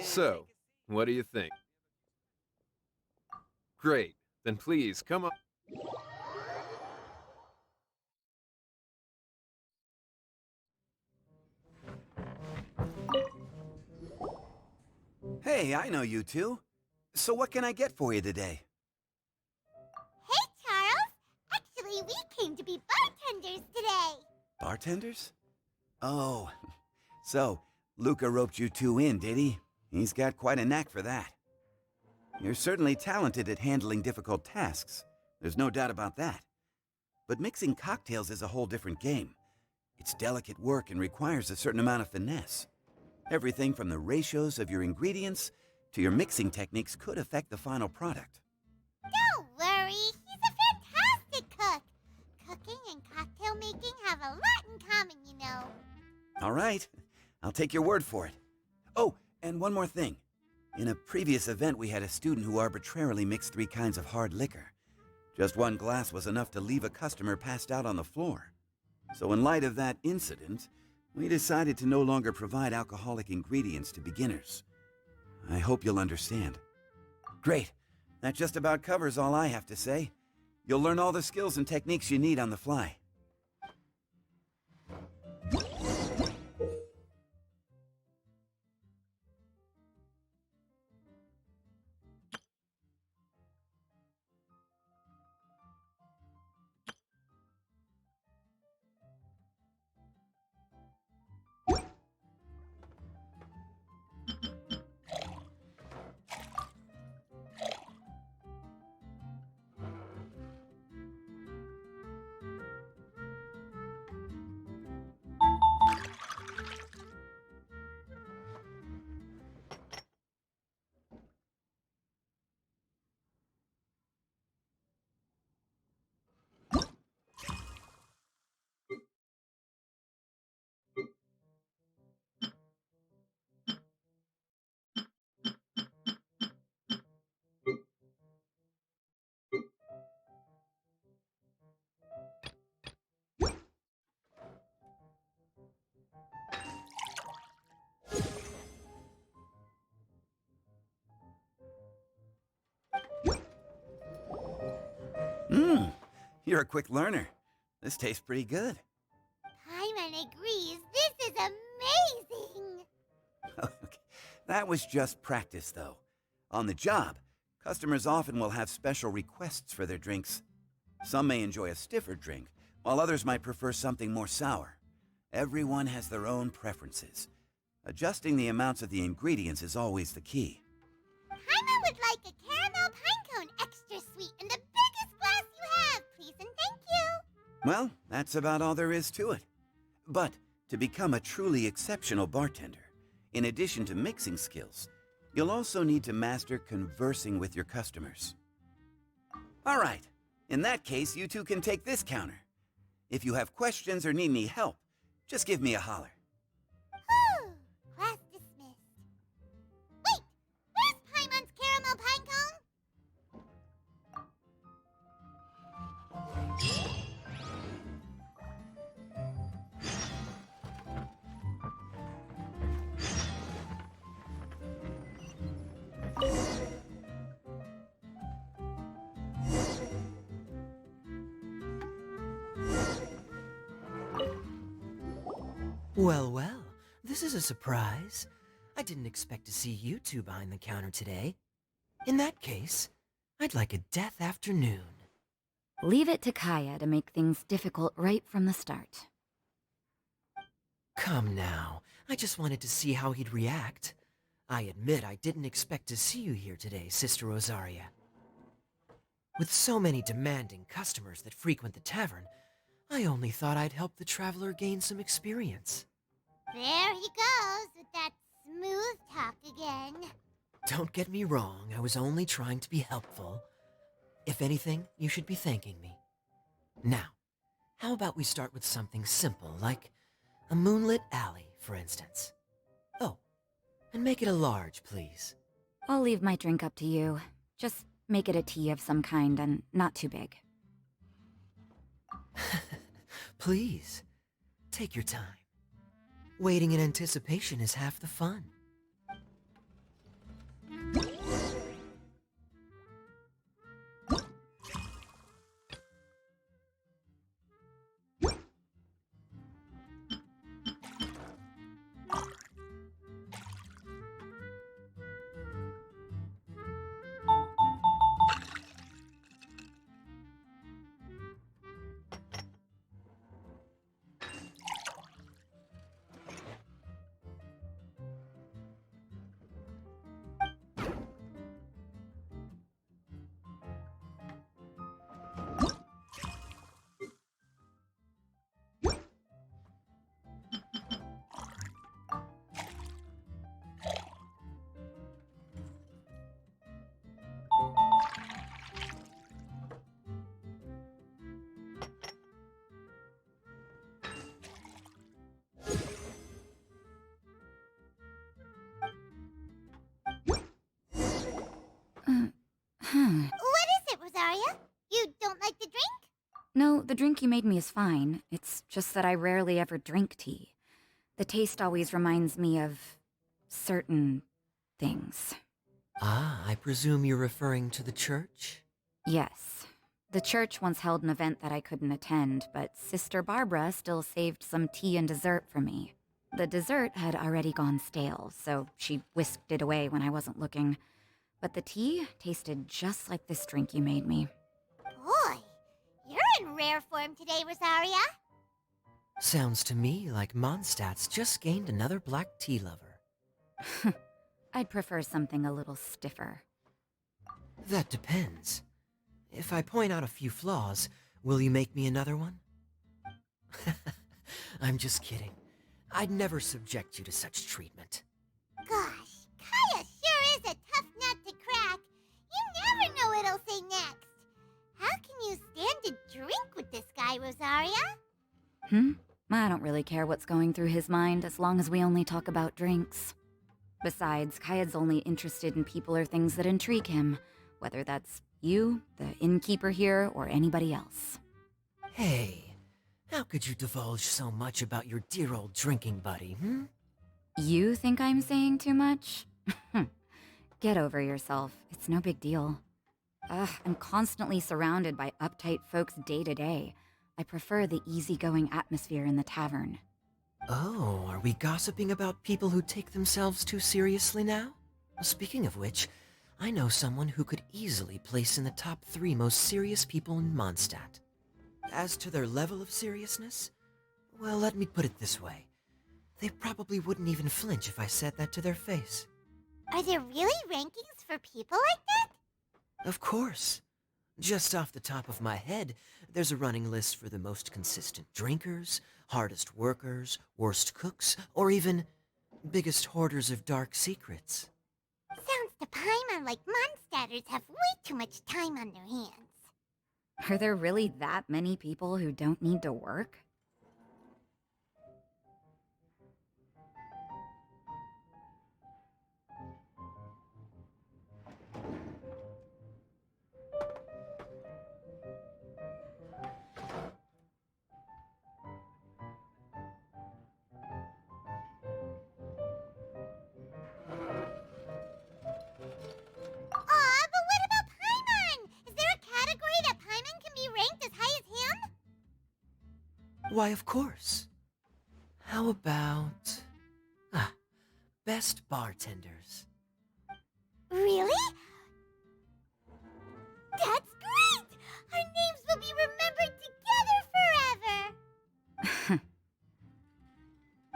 So, what do you think? Great. Then please, come up. Hey, I know you two. So what can I get for you today? Hey, Charles! Actually, we came to be bartenders today. Bartenders? Oh, so Luca roped you two in, did he? He's got quite a knack for that. You're certainly talented at handling difficult tasks. There's no doubt about that. But mixing cocktails is a whole different game. It's delicate work and requires a certain amount of finesse. Everything from the ratios of your ingredients to your mixing techniques could affect the final product. Don't worry, he's a fantastic cook. Cooking and cocktail making have a lot in common, you know. All right, I'll take your word for it. Oh, and one more thing. In a previous event, we had a student who arbitrarily mixed 3 kinds of hard liquor. Just one glass was enough to leave a customer passed out on the floor. So in light of that incident, we decided to no longer provide alcoholic ingredients to beginners. I hope you'll understand. Great. That just about covers all I have to say. You'll learn all the skills and techniques you need on the fly. You're a quick learner. This tastes pretty good. Paimon agrees this is amazing. Okay. That was just practice, though. On the job, customers often will have special requests for their drinks. Some may enjoy a stiffer drink, while others might prefer something more sour. Everyone has their own preferences. Adjusting the amounts of the ingredients is always the key. Paimon would like a caramel pine cone extra sweet in the biggest glass you have, please and thank you. Well, that's about all there is to it. But to become a truly exceptional bartender, in addition to mixing skills, you'll also need to master conversing with your customers. All right. In that case, you two can take this counter. If you have questions or need any help, just give me a holler. Whew, class dismissed. Wait, where's Paimon's caramel pine cone? Well, well, this is a surprise. I didn't expect to see you two behind the counter today. In that case, I'd like a death afternoon. Leave it to Keaya to make things difficult right from the start. Come now, I just wanted to see how he'd react. I admit I didn't expect to see you here today, Sister Rosaria. With so many demanding customers that frequent the tavern, I only thought I'd help the traveler gain some experience. There he goes with that smooth talk again. Don't get me wrong, I was only trying to be helpful. If anything, you should be thanking me. Now, how about we start with something simple, like a moonlit alley, for instance. Oh, and make it a large, please. I'll leave my drink up to you. Just make it a tea of some kind and not too big. Please, take your time. Waiting in anticipation is half the fun. What is it, Rosaria? You don't like the drink? No, the drink you made me is fine. It's just that I rarely ever drink tea. The taste always reminds me of certain things. Ah, I presume you're referring to the church? Yes. The church once held an event that I couldn't attend, but Sister Barbara still saved some tea and dessert for me. The dessert had already gone stale, so she whisked it away when I wasn't looking. But the tea tasted just like this drink you made me. Boy, you're in rare form today, Rosaria. Sounds to me like Mondstadt's just gained another black tea lover. I'd prefer something a little stiffer. That depends. If I point out a few flaws, will you make me another one? I'm just kidding. I'd never subject you to such treatment. Gosh, Keaya sure is a tough nut to crack. You never know what he'll say next. How can you stand to drink with this guy, Rosaria? I don't really care what's going through his mind as long as we only talk about drinks. Besides, Kaya's only interested in people or things that intrigue him, whether that's you, the innkeeper here, or anybody else. Hey, how could you divulge so much about your dear old drinking buddy, You think I'm saying too much? Get over yourself. It's no big deal. I'm constantly surrounded by uptight folks day to day. I prefer the easygoing atmosphere in the tavern. Oh, are we gossiping about people who take themselves too seriously now? Speaking of which, I know someone who could easily place in the top 3 most serious people in Mondstadt. As to their level of seriousness, well, let me put it this way. They probably wouldn't even flinch if I said that to their face. Are there really rankings for people like that? Of course. Just off the top of my head, there's a running list for the most consistent drinkers, hardest workers, worst cooks, or even biggest hoarders of dark secrets. Sounds to Paimon like Mondstadters have way too much time on their hands. Are there really that many people who don't need to work? Aw, but what about Paimon? Is there a category that Paimon can be ranked as high as him? Why, of course. How about... best bartenders. Really? That's great! Our names will be remembered together forever!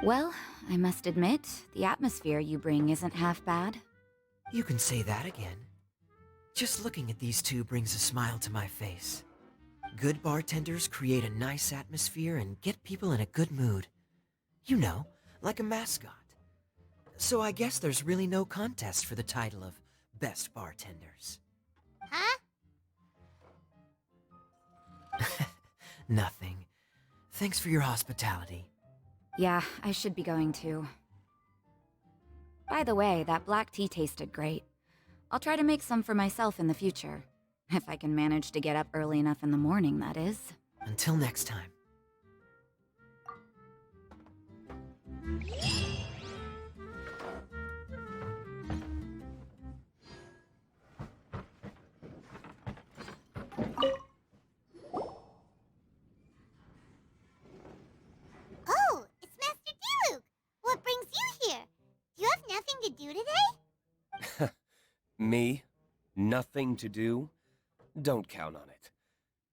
Well, I must admit, the atmosphere you bring isn't half bad. You can say that again. Just looking at these two brings a smile to my face. Good bartenders create a nice atmosphere and get people in a good mood. You know, like a mascot. So I guess there's really no contest for the title of Best Bartenders. Huh? Nothing. Thanks for your hospitality. Yeah, I should be going too. By the way, that black tea tasted great. I'll try to make some for myself in the future. If I can manage to get up early enough in the morning, that is. Until next time. Oh, it's Master Diluc. What brings you here? Do you have nothing to do today? Me? Nothing to do? Don't count on it.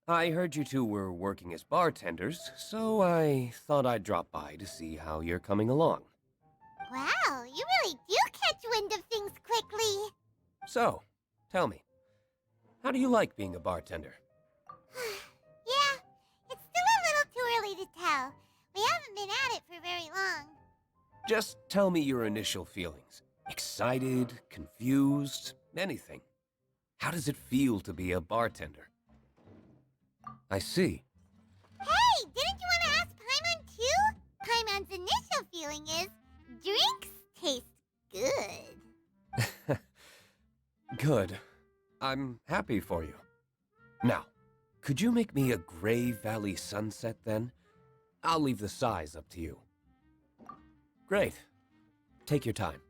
I heard you two were working as bartenders, so I thought I'd drop by to see how you're coming along. Wow, you really do catch wind of things quickly. So, tell me, how do you like being a bartender? Yeah, it's still a little too early to tell. We haven't been at it for very long. Just tell me your initial feelings. Excited, confused, anything. How does it feel to be a bartender? I see. Hey, didn't you want to ask Paimon too? Paimon's initial feeling is drinks taste good. Good. I'm happy for you. Now, could you make me a Gray Valley sunset then? I'll leave the size up to you. Great. Take your time.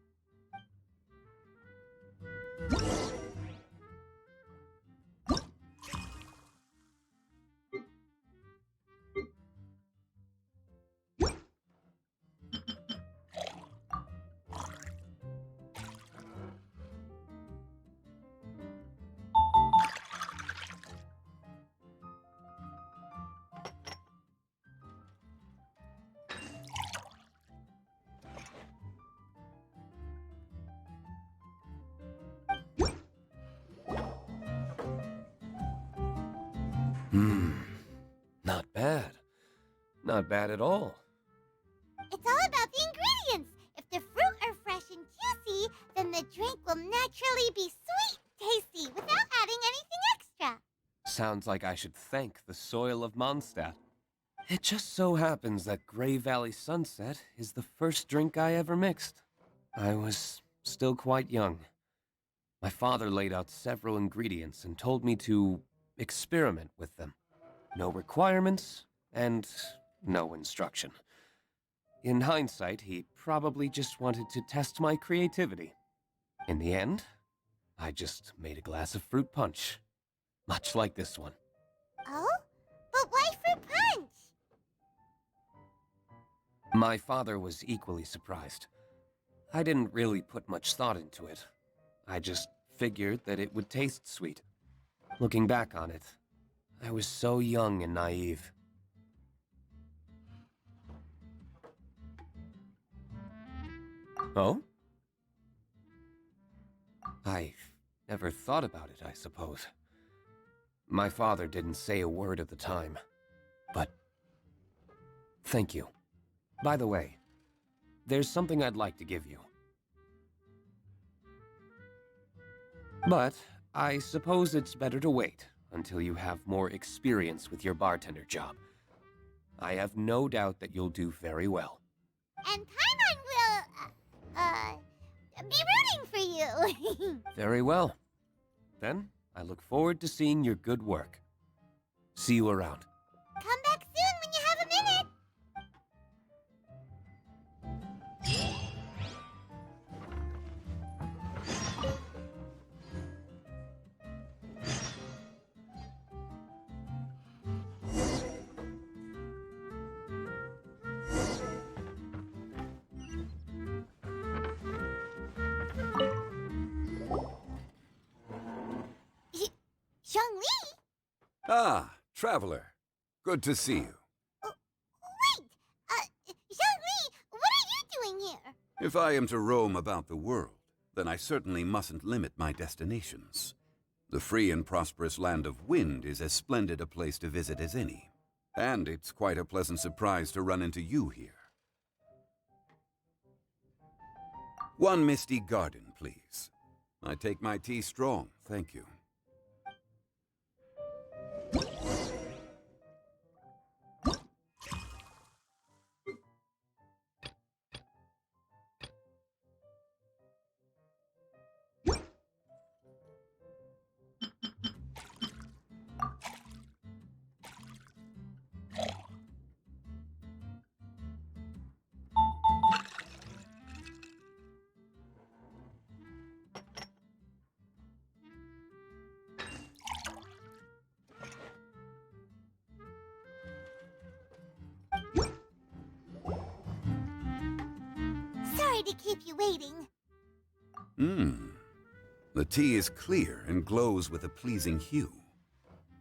Not bad. Not bad at all. It's all about the ingredients. If the fruit are fresh and juicy, then the drink will naturally be sweet, tasty, without adding anything extra. Sounds like I should thank the soil of Mondstadt. It just so happens that Gray Valley Sunset is the first drink I ever mixed. I was still quite young. My father laid out several ingredients and told me to experiment with them. No requirements and no instruction. In hindsight, he probably just wanted to test my creativity. In the end, I just made a glass of fruit punch. Much like this one. Oh? But why fruit punch? My father was equally surprised. I didn't really put much thought into it. I just figured that it would taste sweet. Looking back on it, I was so young and naive. Oh? I never thought about it, I suppose. My father didn't say a word at the time, but thank you. By the way, there's something I'd like to give you. But I suppose it's better to wait until you have more experience with your bartender job. I have no doubt that you'll do very well. And Paimon will, be rooting for you. Very well. Then, I look forward to seeing your good work. See you around. Come back soon when you have a minute. Zhongli? Ah, traveler. Good to see you. Wait! Zhongli, what are you doing here? If I am to roam about the world, then I certainly mustn't limit my destinations. The free and prosperous land of Wind is as splendid a place to visit as any. And it's quite a pleasant surprise to run into you here. One misty garden, please. I take my tea strong, thank you. to keep you waiting. The tea is clear and glows with a pleasing hue.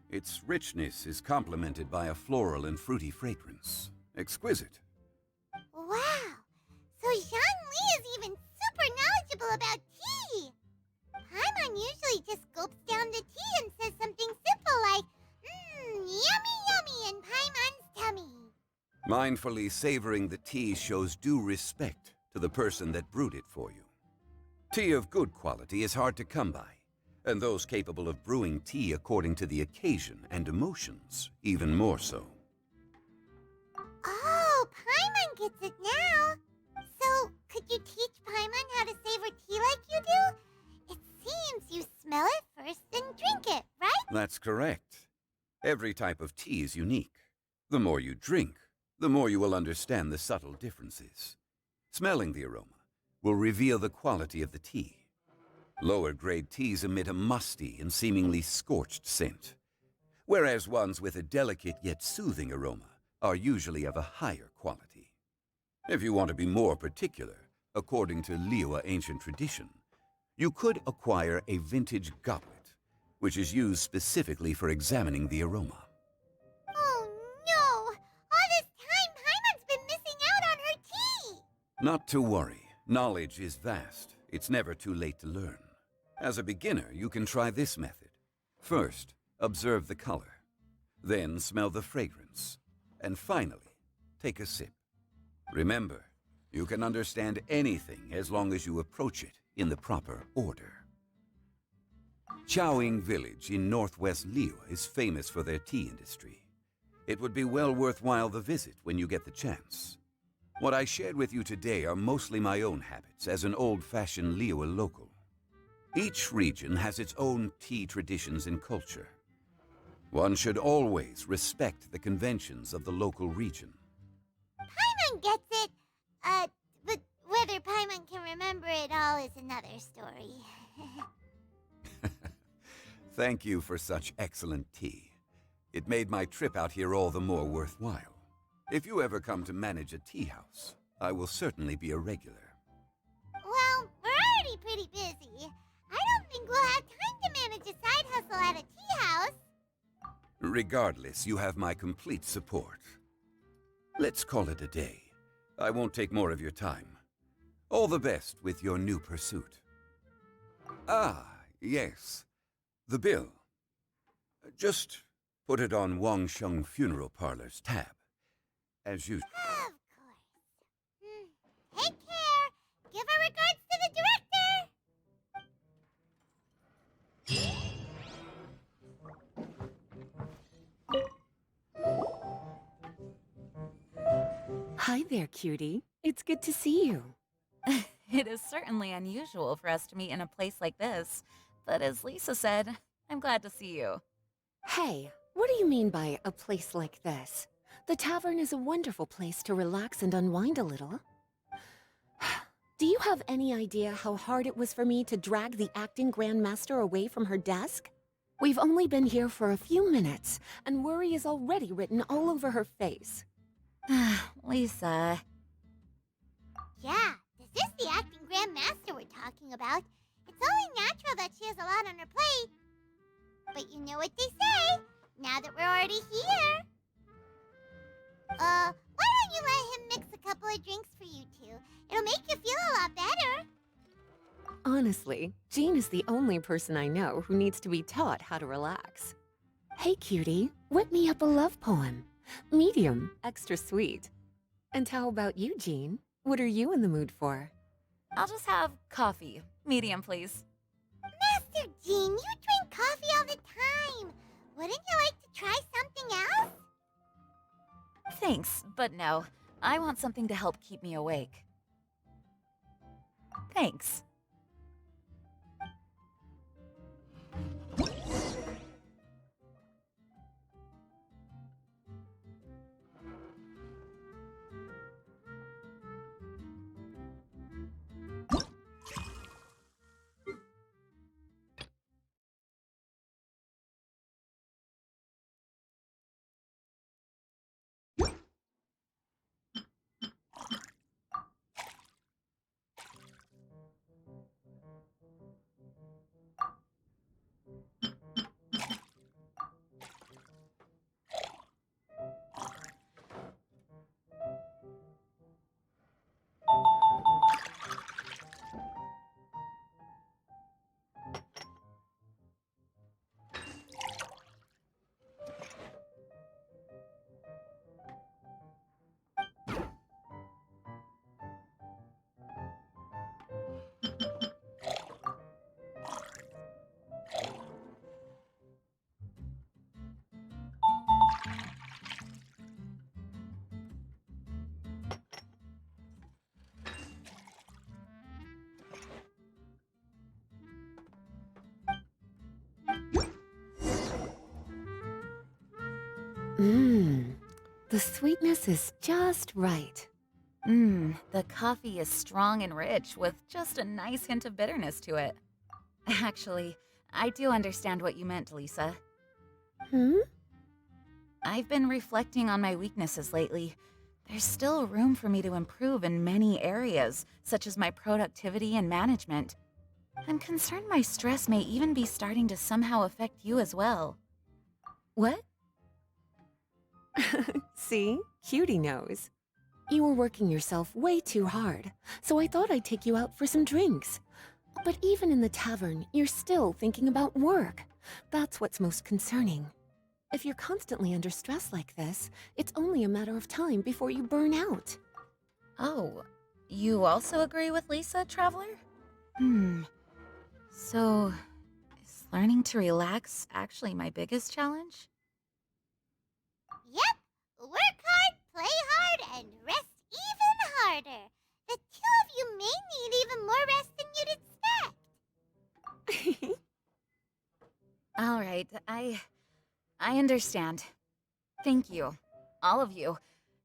Its richness is complemented by a floral and fruity fragrance. Exquisite. Wow! So Zhongli is even super knowledgeable about tea! Paimon usually just gulps down the tea and says something simple like, yummy yummy in Paimon's tummy. Mindfully savoring the tea shows due respect to the person that brewed it for you. Tea of good quality is hard to come by, and those capable of brewing tea according to the occasion and emotions, even more so. Oh, Paimon gets it now. So, could you teach Paimon how to savor tea like you do? It seems you smell it first and drink it, right? That's correct. Every type of tea is unique. The more you drink, the more you will understand the subtle differences. Smelling the aroma will reveal the quality of the tea. Lower-grade teas emit a musty and seemingly scorched scent, whereas ones with a delicate yet soothing aroma are usually of a higher quality. If you want to be more particular, according to Liyue ancient tradition, you could acquire a vintage goblet, which is used specifically for examining the aroma. Oh no! All this time, Paimon's been missing out on her tea! Not to worry. Knowledge is vast. It's never too late to learn. As a beginner, you can try this method. First, observe the color. Then smell the fragrance. And finally, take a sip. Remember, you can understand anything as long as you approach it in the proper order. Chaoying Village in northwest Liyue is famous for their tea industry. It would be well worthwhile the visit when you get the chance. What I shared with you today are mostly my own habits as an old-fashioned Liyue local. Each region has its own tea traditions and culture. One should always respect the conventions of the local region. Paimon gets it, but whether Paimon can remember it all is another story. Thank you for such excellent tea. It made my trip out here all the more worthwhile. If you ever come to manage a tea house, I will certainly be a regular. Well, we're already pretty busy. I don't think we'll have time to manage a side hustle at a tea house. Regardless, you have my complete support. Let's call it a day. I won't take more of your time. All the best with your new pursuit. Ah, yes. The bill. Just put it on Wangsheng Funeral Parlor's tab. As usual. Of course. Take care. Give our regards to the director. Hi there, cutie. It's good to see you. It is certainly unusual for us to meet in a place like this, but as Lisa said, I'm glad to see you. Hey, what do you mean by a place like this? The tavern is a wonderful place to relax and unwind a little. Do you have any idea how hard it was for me to drag the acting grandmaster away from her desk? We've only been here for a few minutes, and worry is already written all over her face. Lisa. Yeah, this is the acting grandmaster we're talking about. It's only natural that she has a lot on her plate. But you know what they say, now that we're already here. Why don't you let him mix a couple of drinks for you two? It'll make you feel a lot better. Honestly, Jean is the only person I know who needs to be taught how to relax. Hey, cutie, whip me up a love poem. Medium, extra sweet. And how about you, Jean? What are you in the mood for? I'll just have coffee. Medium, please. Master Jean, you drink coffee all the time. Wouldn't you like to try something else? Thanks, but no. I want something to help keep me awake. Thanks. The sweetness is just right. The coffee is strong and rich with just a nice hint of bitterness to it. Actually, I do understand what you meant, Lisa. I've been reflecting on my weaknesses lately. There's still room for me to improve in many areas, such as my productivity and management. I'm concerned my stress may even be starting to somehow affect you as well. What? See? Cutie knows. You were working yourself way too hard, so I thought I'd take you out for some drinks. But even in the tavern, you're still thinking about work. That's what's most concerning. If you're constantly under stress like this, it's only a matter of time before you burn out. Oh, you also agree with Lisa, Traveler? So, is learning to relax actually my biggest challenge? Yep. Work hard, play hard, and rest even harder. The two of you may need even more rest than you'd expect. All right, I understand. Thank you, all of you.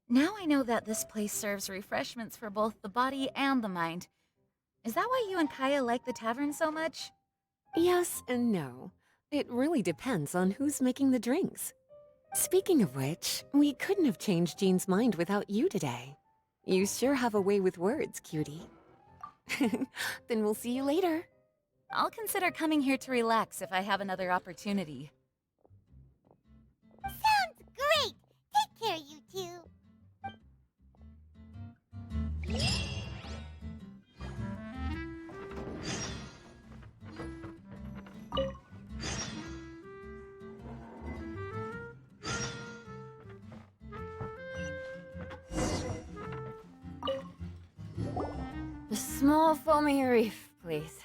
Now I know that this place serves refreshments for both the body and the mind. Is that why you and Keaya like the tavern so much? Yes and no. It really depends on who's making the drinks. Speaking of which, we couldn't have changed Jean's mind without you today. You sure have a way with words, cutie. Then we'll see you later. I'll consider coming here to relax if I have another opportunity. Sounds great. Take care, you two. A small foamy reef, please.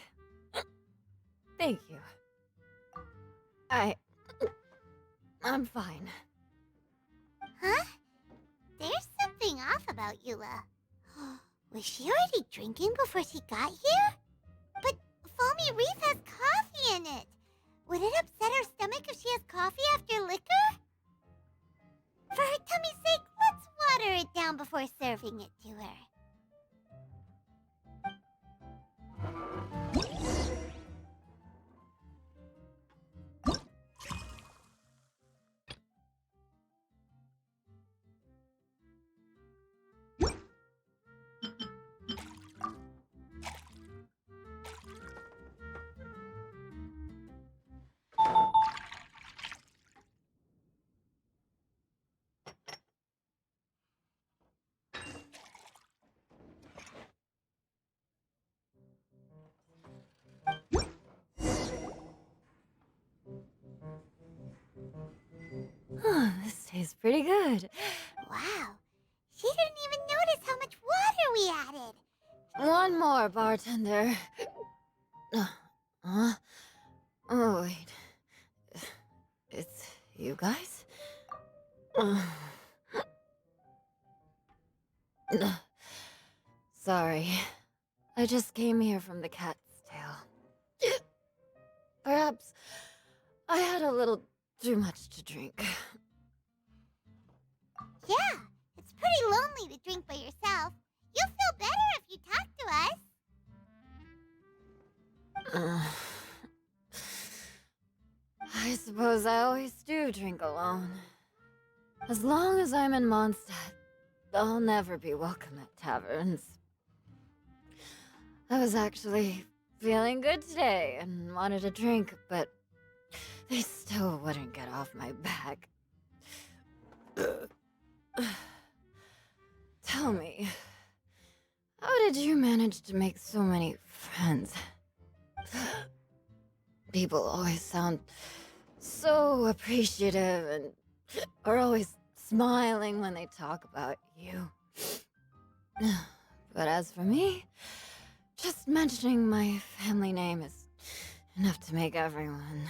Thank you. I'm fine. Huh? There's something off about Eula. Was she already drinking before she got here? But foamy reef has coffee in it. Would it upset her stomach if she has coffee after liquor? For her tummy's sake, let's water it down before serving it to her. This tastes pretty good. Wow. She didn't even notice how much water we added. One more, bartender. Oh, wait. It's you guys? Sorry. I just came here from the Cat's Tail. Perhaps I had a little too much to drink. Yeah, it's pretty lonely to drink by yourself. You'll feel better if you talk to us. I suppose I always do drink alone. As long as I'm in Mondstadt, I'll never be welcome at taverns. I was actually feeling good today and wanted a drink, but they still wouldn't get off my back. Tell me, how did you manage to make so many friends? People always sound so appreciative and are always smiling when they talk about you. But as for me, just mentioning my family name is enough to make everyone...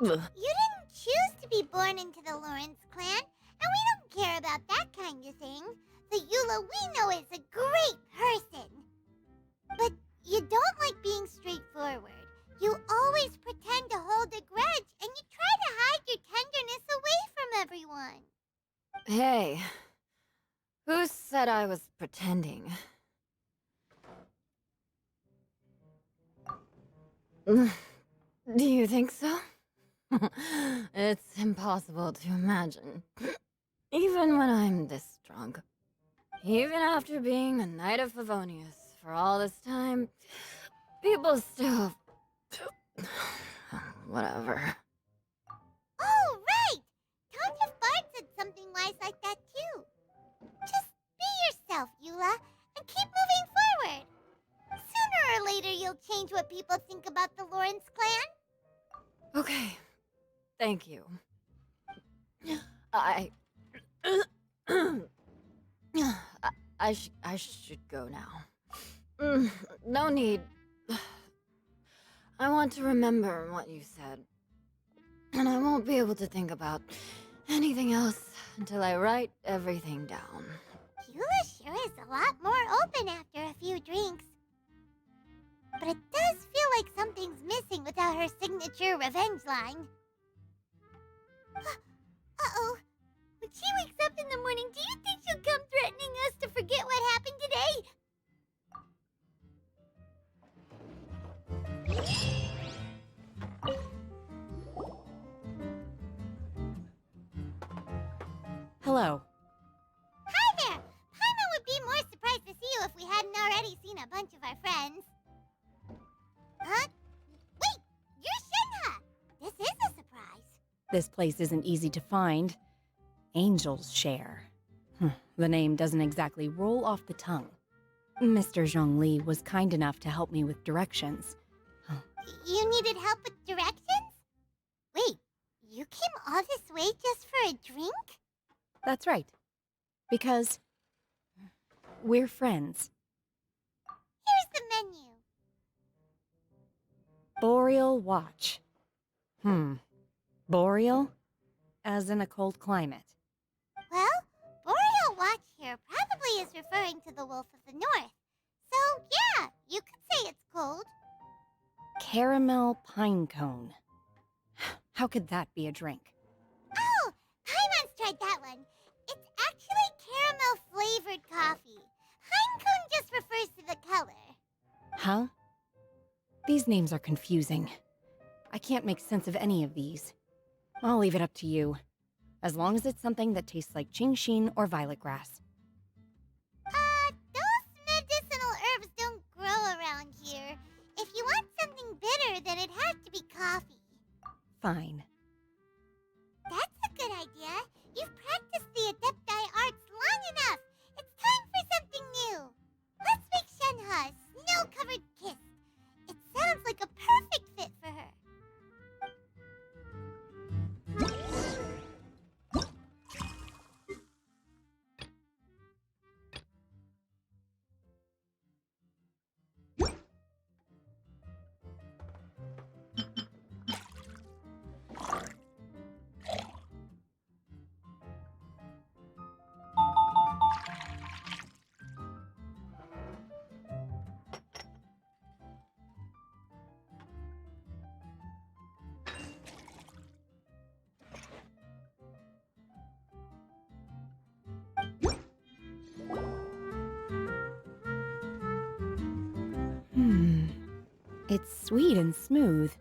You didn't choose to be born into the Lawrence clan, and we don't care about that kind of thing. The Eula we know is a great person. But you don't like being straightforward. You always pretend to hold a grudge, and you try to hide your tenderness away from everyone. one. Hey, who said I was pretending? Do you think so? It's impossible to imagine. Even when I'm this drunk. Even after being a Knight of Favonius for all this time, people still... Whatever. Oh, right! Tontiff Bard said something wise like that too. Just be yourself, Eula, and keep moving forward. Sooner or later you'll change what people think about the Lawrence clan. Okay. Thank you. I should go now. No need. I want to remember what you said. And I won't be able to think about anything else until I write everything down. Eula sure is a lot more open after a few drinks. But it does feel like something's missing without her signature revenge line. Uh-oh. When she wakes up in the morning, do you think she'll come threatening us to forget what happened today? Hello. Hi there! Paimon would be more surprised to see you if we hadn't already seen a bunch of our friends. Huh? Wait! You're Shenhe! This is a surprise. This place isn't easy to find. Angels share. The name doesn't exactly roll off the tongue. Mr. Zhongli was kind enough to help me with directions. You needed help with directions? Wait, you came all this way just for a drink? That's right. Because we're friends. Here's the menu. Boreal Watch. Boreal? As in a cold climate. Well, Boreal Watch here probably is referring to the Wolf of the North. So, yeah, you could say it's cold. Caramel pine cone. How could that be a drink? Oh, Paimon's tried that one. It's actually caramel-flavored coffee. Pinecone just refers to the color. Huh? These names are confusing. I can't make sense of any of these. I'll leave it up to you. As long as it's something that tastes like Qingxin or violet grass. Those medicinal herbs don't grow around here. If you want something bitter, then it has to be coffee. Fine. That's a good idea. You've practiced the Adepti arts long enough. It's time for something new. Let's make Shenhe a snow-covered kiss. It sounds like a perfect fit for her. It's sweet and smooth.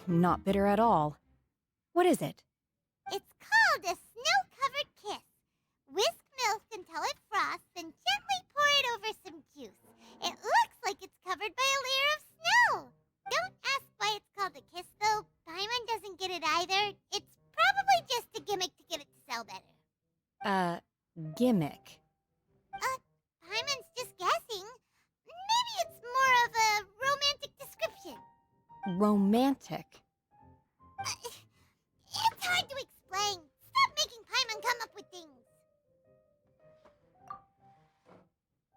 Not bitter at all. What is it? It's called a snow-covered kiss. Whisk milk until it frosts, then gently pour it over some juice. It looks like it's covered by a layer of snow. Don't ask why it's called a kiss, though. Paimon doesn't get it either. It's probably just a gimmick to get it to sell better. Gimmick. Paimon's just guessing. Maybe it's more of a romantic description. Romantic. It's hard to explain. Stop making Paimon come up with things.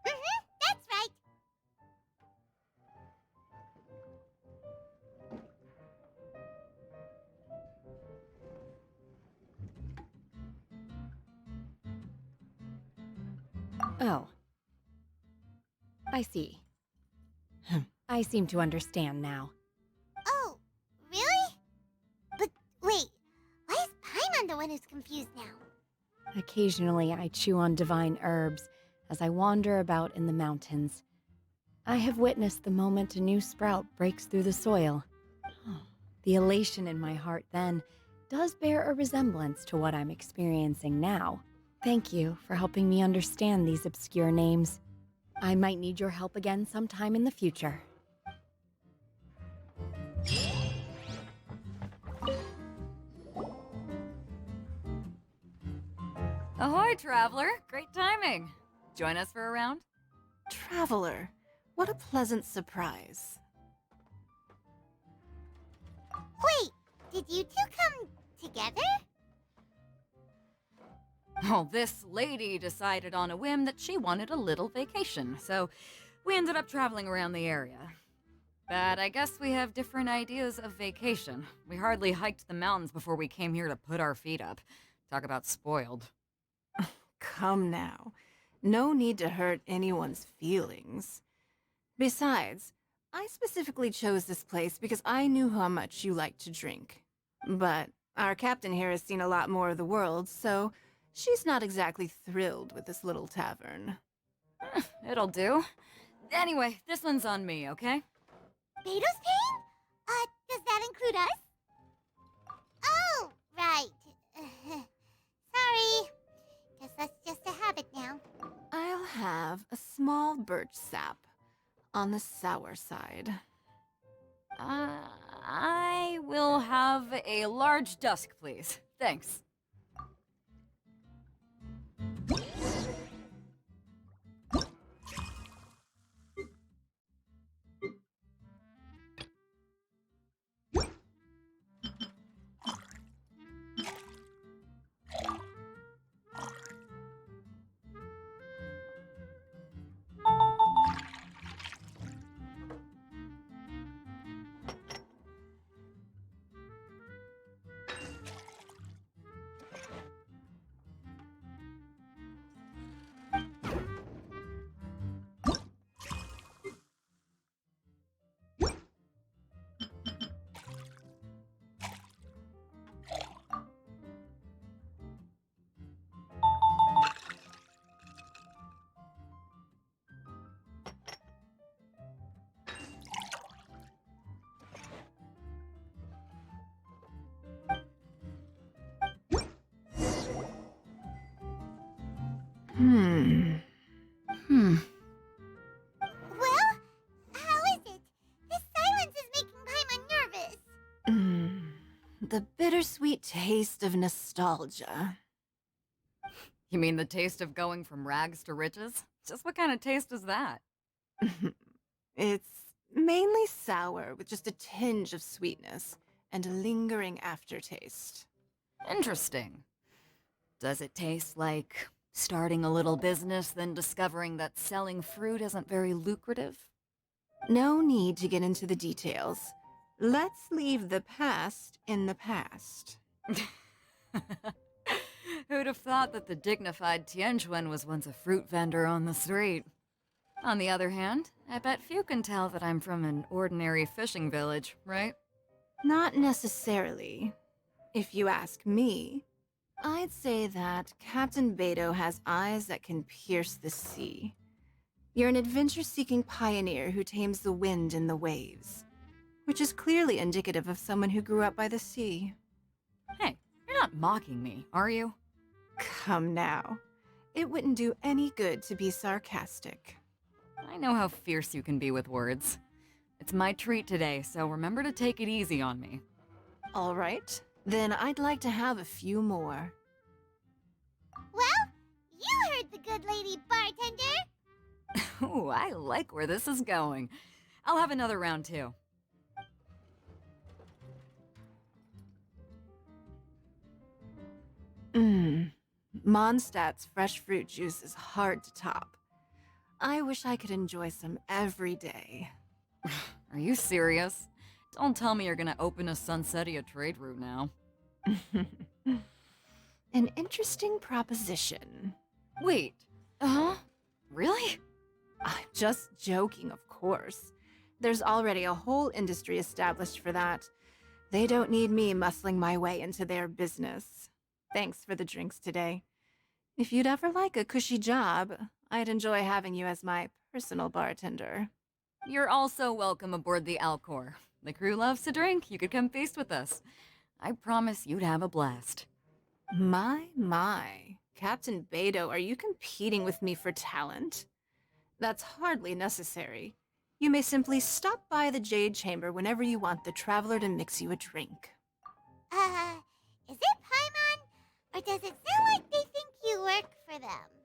That's right. Oh. I see. I seem to understand now. Oh, really? But wait, why is Paimon the one who's confused now? Occasionally, I chew on divine herbs as I wander about in the mountains. I have witnessed the moment a new sprout breaks through the soil. The elation in my heart then does bear a resemblance to what I'm experiencing now. Thank you for helping me understand these obscure names. I might need your help again sometime in the future. Ahoy, traveler! Great timing. Join us for a round? Traveler, what a pleasant surprise. Wait, did you two come together? Well, this lady decided on a whim that she wanted a little vacation, so we ended up traveling around the area. But I guess we have different ideas of vacation. We hardly hiked the mountains before we came here to put our feet up. Talk about spoiled. Come now. No need to hurt anyone's feelings. Besides, I specifically chose this place because I knew how much you like to drink. But our captain here has seen a lot more of the world, so she's not exactly thrilled with this little tavern. It'll do. Anyway, this one's on me, okay? Beidou's paying? Does that include us? Oh, right. Sorry. Guess that's just a habit now. I'll have a small birch sap on the sour side. I will have a large dusk, please. Thanks. Well, how is it? This silence is making Paimon nervous. The bittersweet taste of nostalgia. You mean the taste of going from rags to riches? Just what kind of taste is that? It's mainly sour with just a tinge of sweetness and a lingering aftertaste. Interesting. Does it taste like starting a little business, then discovering that selling fruit isn't very lucrative? No need to get into the details. Let's leave the past in the past. Who'd have thought that the dignified Tianquan was once a fruit vendor on the street? On the other hand, I bet few can tell that I'm from an ordinary fishing village, right? Not necessarily. If you ask me, I'd say that Captain Beidou has eyes that can pierce the sea. You're an adventure-seeking pioneer who tames the wind and the waves, which is clearly indicative of someone who grew up by the sea. Hey, you're not mocking me, are you? Come now. It wouldn't do any good to be sarcastic. I know how fierce you can be with words. It's my treat today, so remember to take it easy on me. All right, then I'd like to have a few more. Well, you heard the good lady bartender. Ooh, I like where this is going. I'll have another round too. Mondstadt's fresh fruit juice is hard to top. I wish I could enjoy some every day. Are you serious? Don't tell me you're gonna open a Sunsetia trade route now. An interesting proposition. Wait, really? I'm just joking, of course. There's already a whole industry established for that. They don't need me muscling my way into their business. Thanks for the drinks today. If you'd ever like a cushy job, I'd enjoy having you as my personal bartender. You're also welcome aboard the Alcor. The crew loves to drink. You could come feast with us. I promise you'd have a blast. My. Captain Beidou, are you competing with me for talent? That's hardly necessary. You may simply stop by the Jade Chamber whenever you want the Traveler to mix you a drink. Is it Paimon? Or does it sound like they think you work for them?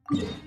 Wow!